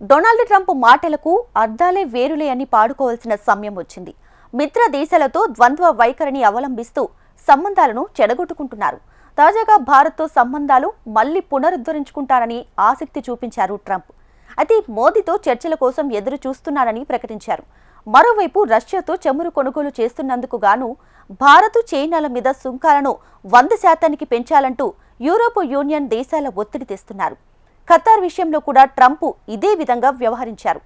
Donald Trump మాటలకు అర్థాలే వేరులే అని పాడుకోవాల్సిన సమయం వచ్చింది. మిత్ర దేశాలతో ద్వంద్వ వైఖరిని అవలంబిస్తూ సంబంధాలను చెడగొట్టుకుంటున్నారు. తాజాగా భారత్తో సంబంధాలు మళ్లీ పునరుద్ధరించుకుంటారని ఆసక్తి చూపించారు ట్రంప్. అయితే మోదీతో చర్చల కోసం ఎదురు చూస్తున్నారని ప్రకటించారు. మరోవైపు రష్యాతో చమురు కొనుగోలు చేస్తున్నందుకు గాను భారత్, చైనాల మీద సుంకాలను 100% పెంచాలంటూ యూరోప్ యూనియన్ దేశాల ఒత్తిడి తెస్తున్నారు. ఖతార్ విషయంలో కూడా ట్రంప్ ఇదే విధంగా వ్యవహరించారు.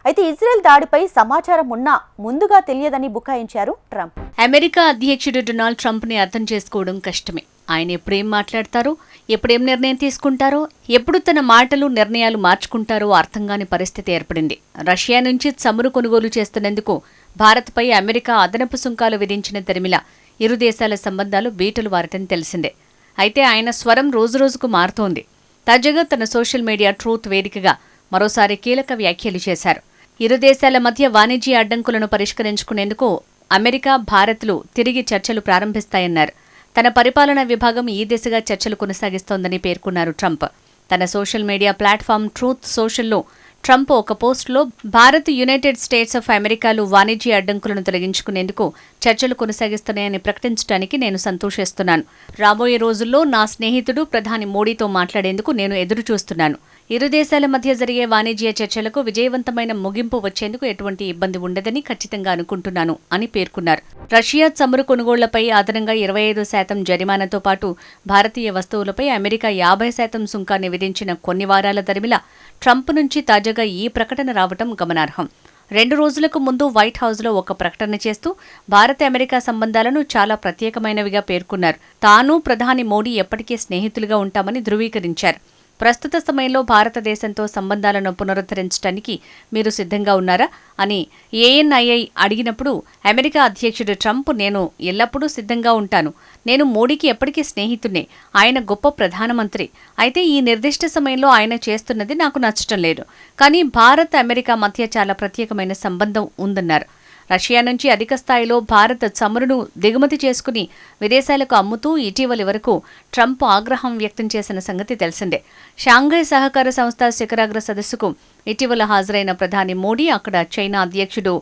అయితే ఇజ్రాయెల్ దాడిపై సమాచారం ఉన్నా ముందుగా తెలియదని బుకాయించారు ట్రంప్. అమెరికా అధ్యక్షుడు డొనాల్డ్ ట్రంప్ ని అర్థం చేసుకోవడం కష్టమే. ఆయన ఎప్పుడేం మాట్లాడతారో, ఎప్పుడేం నిర్ణయం తీసుకుంటారో, ఎప్పుడు తన మాటలు, నిర్ణయాలు మార్చుకుంటారో అర్థం కాని పరిస్థితి ఏర్పడింది. రష్యా నుంచి చమురు కొనుగోలు చేస్తున్నందుకు భారత్పై అమెరికా అదనపు సుంకాలు విధించిన తరిమిల ఇరు దేశాల సంబంధాలు బీటలు వారటం తెలిసిందే. అయితే ఆయన స్వరం రోజురోజుకు మారుతోంది. తాజాగా తన సోషల్ మీడియా ట్రూత్ వేదికగా మరోసారి కీలక వ్యాఖ్యలు చేశారు. ఇరు దేశాల మధ్య వాణిజ్య అడ్డంకులను పరిష్కరించుకునేందుకు అమెరికా, భారత్లు తిరిగి చర్చలు ప్రారంభిస్తాయన్నారు. తన పరిపాలనా విభాగం ఈ దిశగా చర్చలు కొనసాగిస్తోందని పేర్కొన్నారు ట్రంప్. తన సోషల్ మీడియా ప్లాట్ఫామ్ ట్రూత్ సోషల్లో ట్రంప్ ఒక పోస్టులో భారత్, యునైటెడ్ స్టేట్స్ ఆఫ్ అమెరికాలు వాణిజ్య అడ్డంకులను తొలగించుకునేందుకు చర్చలు కొనసాగిస్తున్నాయని ప్రకటించడానికి నేను సంతోషిస్తున్నాను. రాబోయే రోజుల్లో నా స్నేహితుడు ప్రధాని మోడీతో మాట్లాడేందుకు నేను ఎదురు చూస్తున్నాను. ఇరు దేశాల మధ్య జరిగే వాణిజ్య చర్చలకు విజయవంతమైన ముగింపు వచ్చేందుకు ఎటువంటి ఇబ్బంది ఉండదని ఖచ్చితంగా అనుకుంటున్నాను అని పేర్కొన్నారు. రష్యా చమురు కొనుగోళ్లపై అదనంగా 25% జరిమానాతో పాటు భారతీయ వస్తువులపై అమెరికా 50% సుంకాన్ని విధించిన కొన్ని వారాల తరిమిల ట్రంప్ నుంచి తాజాగా ఈ ప్రకటన రావడం గమనార్హం. 2 రోజులకు ముందు వైట్ హౌస్లో ఒక ప్రకటన చేస్తూ భారత్, అమెరికా సంబంధాలను చాలా ప్రత్యేకమైనవిగా పేర్కొన్నారు. తాను, ప్రధాని మోడీ ఎప్పటికీ స్నేహితులుగా ఉంటామని ధృవీకరించారు. ప్రస్తుత సమయంలో భారతదేశంతో సంబంధాలను పునరుద్ధరించడానికి మీరు సిద్ధంగా ఉన్నారా అని ఏఎన్ఐ అడిగినప్పుడు అమెరికా అధ్యక్షుడు ట్రంప్, నేను ఎల్లప్పుడూ సిద్ధంగా ఉంటాను. నేను మోడీకి ఎప్పటికీ స్నేహితున్నే. ఆయన గొప్ప ప్రధానమంత్రి. అయితే ఈ నిర్దిష్ట సమయంలో ఆయన చేస్తున్నది నాకు నచ్చటం లేదు. కానీ భారత్, అమెరికా మధ్య చాలా ప్రత్యేకమైన సంబంధం ఉందన్నారు. రష్యా నుంచి అధిక స్థాయిలో భారత్ చమురును దిగుమతి చేసుకుని విదేశాలకు అమ్ముతూ ఇటీవలి వరకు ట్రంప్ ఆగ్రహం వ్యక్తం చేసిన సంగతి తెలిసిందే. షాంఘై సహకార సంస్థ శిఖరాగ్ర సదస్సుకు ఇటీవల హాజరైన ప్రధాని మోడీ అక్కడ చైనా అధ్యక్షుడు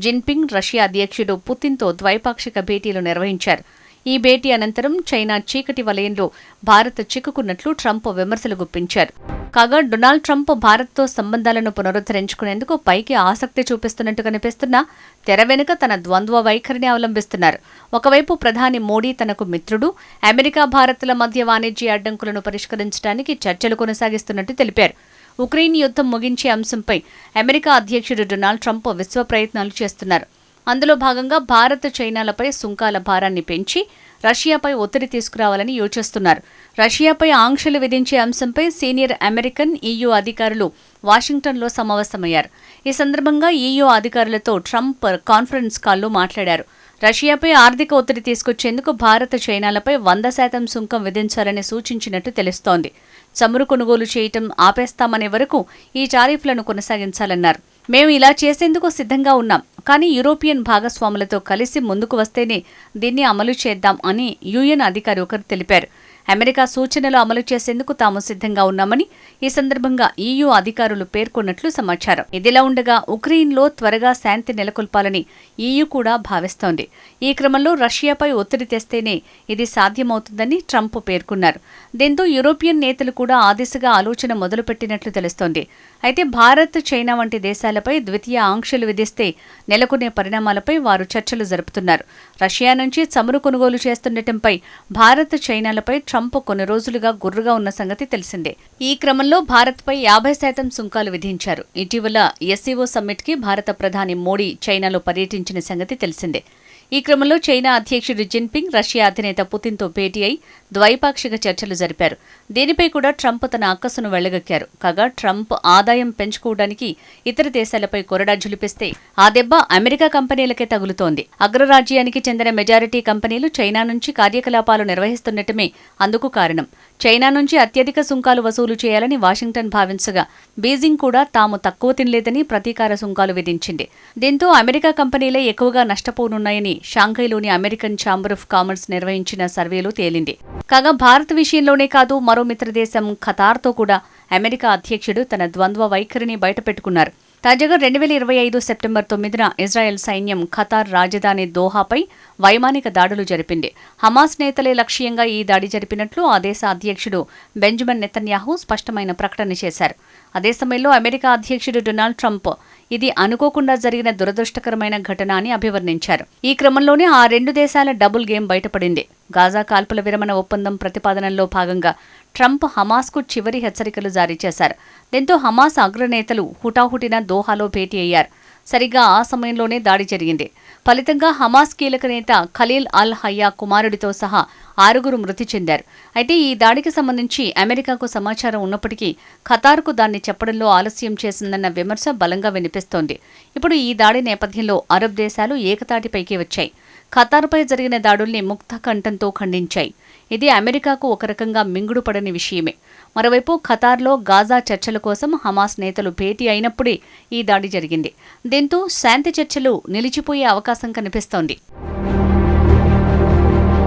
జిన్పింగ్, రష్యా అధ్యక్షుడు పుతిన్తో ద్వైపాక్షిక భేటీలు నిర్వహించారు. ఈ భేటీ అనంతరం చైనా చీకటి వలయంలో భారత్ చిక్కుకున్నట్లు ట్రంప్ విమర్శలు గుప్పించారు. కాగా డొనాల్డ్ ట్రంప్ భారత్తో సంబంధాలను పునరుద్ధరించుకునేందుకు పైకి ఆసక్తి చూపిస్తున్నట్టు కనిపిస్తున్నా తెర వెనుక తన ద్వంద్వ వైఖరిని అవలంబిస్తున్నారు. ఒకవైపు ప్రధాని మోడీ తనకు మిత్రుడు, అమెరికా, భారత్ల మధ్య వాణిజ్య అడ్డంకులను పరిష్కరించడానికి చర్చలు కొనసాగిస్తున్నట్టు తెలిపారు. ఉక్రెయిన్ యుద్ధం ముగించే అంశంపై అమెరికా అధ్యక్షుడు డొనాల్డ్ ట్రంప్ విశ్వ ప్రయత్నాలు చేస్తున్నారు. అందులో భాగంగా భారత్, చైనాలపై సుంకాల భారాన్ని పెంచి రష్యాపై ఒత్తిడి తీసుకురావాలని యోచిస్తున్నారు. రష్యాపై ఆంక్షలు విధించే అంశంపై సీనియర్ అమెరికన్, EU అధికారులు వాషింగ్టన్లో సమావేశమయ్యారు. ఈ సందర్భంగా EU అధికారులతో ట్రంప్ కాన్ఫరెన్స్ కాల్లో మాట్లాడారు. రష్యాపై ఆర్థిక ఒత్తిడి తీసుకొచ్చేందుకు భారత్, చైనాలపై 100% సుంకం విధించాలని సూచించినట్టు తెలుస్తోంది. చమురు కొనుగోలు చేయటం ఆపేస్తామనే వరకు ఈ టారిఫ్లను కొనసాగించాలన్నారు. మేము ఇలా చేసేందుకు సిద్ధంగా ఉన్నాం, కానీ యూరోపియన్ భాగస్వాములతో కలిసి ముందుకు వస్తేనే దీన్ని అమలు చేద్దాం అని UN అధికారి ఒకరు తెలిపారు. అమెరికా సూచనలు అమలు చేసేందుకు తాము సిద్ధంగా ఉన్నామని ఈ సందర్భంగా EU అధికారులు పేర్కొన్నట్లు సమాచారం. ఇదిలా ఉండగా ఉక్రెయిన్లో త్వరగా శాంతి నెలకొల్పాలని EU కూడా భావిస్తోంది. ఈ క్రమంలో రష్యాపై ఒత్తిడి తెస్తేనే ఇది సాధ్యమవుతుందని ట్రంప్ పేర్కొన్నారు. దీంతో యూరోపియన్ నేతలు కూడా ఆ దిశగా ఆలోచన మొదలుపెట్టినట్లు తెలుస్తోంది. అయితే భారత్, చైనా వంటి దేశాలపై ద్వితీయ ఆంక్షలు విధిస్తే నెలకొనే పరిణామాలపై వారు చర్చలు జరుపుతున్నారు. రష్యా నుంచి చమురు కొనుగోలు చేస్తుండటంపై భారత్, చైనాలపై ట్రంప్ కొన్ని రోజులుగా గుర్రుగా ఉన్న సంగతి తెలిసిందే. ఈ క్రమంలో భారత్పై 50% సుంకాలు విధించారు. ఇటీవల SCO సమ్మిట్కి భారత ప్రధాని మోడీ చైనాలో పర్యటించిన సంగతి తెలిసిందే. ఈ క్రమంలో చైనా అధ్యక్షుడు జిన్పింగ్, రష్యా అధినేత పుతిన్తో భేటీ అయి ద్వైపాక్షిక చర్చలు జరిపారు. దీనిపై కూడా ట్రంప్ తన అక్కసును వెళ్లగక్కారు. కాగా ట్రంప్ ఆదాయం పెంచుకోవడానికి ఇతర దేశాలపై కొరడా జులిపిస్తే ఆ దెబ్బ అమెరికా కంపెనీలకే తగులుతోంది. అగ్రరాజ్యానికి చెందిన మెజారిటీ కంపెనీలు చైనా నుంచి కార్యకలాపాలు నిర్వహిస్తున్నటమే అందుకు కారణం. చైనా నుంచి అత్యధిక సుంకాలు వసూలు చేయాలని వాషింగ్టన్ భావించగా బీజింగ్ కూడా తాము తక్కువ తినలేదని ప్రతీకార సుంకాలు విధించింది. దీంతో అమెరికా కంపెనీలే ఎక్కువగా నష్టపోనున్నాయని షాంఘైలోని అమెరికన్ ఛాంబర్ ఆఫ్ కామర్స్ నిర్వహించిన సర్వేలో తేలింది. కాగా భారత్ విషయంలోనే కాదు, మరో మిత్రదేశం ఖతార్తో కూడా అమెరికా అధ్యక్షుడు తన ద్వంద్వ వైఖరిని బయటపెట్టుకున్నారు. తాజాగా 2025 సెప్టెంబర్ 9న ఇజ్రాయెల్ సైన్యం ఖతార్ రాజధాని దోహాపై వైమానిక దాడులు జరిపింది. హమాస్ నేతలే లక్ష్యంగా ఈ దాడి జరిపినట్లు ఆ దేశ అధ్యక్షుడు బెంజమిన్ నెతన్యాహు స్పష్టమైన ప్రకటన చేశారు. అదే సమయంలో అమెరికా అధ్యక్షుడు డొనాల్డ్ ట్రంప్ ఇది అనుకోకుండా జరిగిన దురదృష్టకరమైన ఘటన అని అభివర్ణించారు. ఈ క్రమంలోనే ఆ రెండు దేశాల డబుల్ గేమ్ బయటపడింది. గాజా కాల్పుల విరమణ ఒప్పందం ప్రతిపాదనలో భాగంగా ట్రంప్ హమాస్కు చివరి హెచ్చరికలు జారీ చేశారు. దీంతో హమాస్ అగ్రనేతలు హుటాహుటిన దోహాలో భేటీ అయ్యారు. సరిగ్గా ఆ సమయంలోనే దాడి జరిగింది. ఫలితంగా హమాస్ కీలక నేత ఖలీల్ అల్ హయ్యా కుమారుడితో సహా 6 మృతి చెందారు. అయితే ఈ దాడికి సంబంధించి అమెరికాకు సమాచారం ఉన్నప్పటికీ ఖతార్కు దాన్ని చెప్పడంలో ఆలస్యం చేసిందన్న విమర్శ బలంగా వినిపిస్తోంది. ఇప్పుడు ఈ దాడి నేపథ్యంలో అరబ్ దేశాలు ఏకతాటిపైకి వచ్చాయి. ఖతార్పై జరిగిన దాడుల్ని ముక్త కంఠంతో ఖండించాయి. ఇది అమెరికాకు ఒక రకంగా మింగుడుపడని విషయమే. మరోవైపు ఖతార్లో గాజా చర్చల కోసం హమాస్ నేతలు భేటీ అయినప్పుడే ఈ దాడి జరిగింది. దీంతో శాంతి చర్చలు నిలిచిపోయే అవకాశం కనిపిస్తోంది.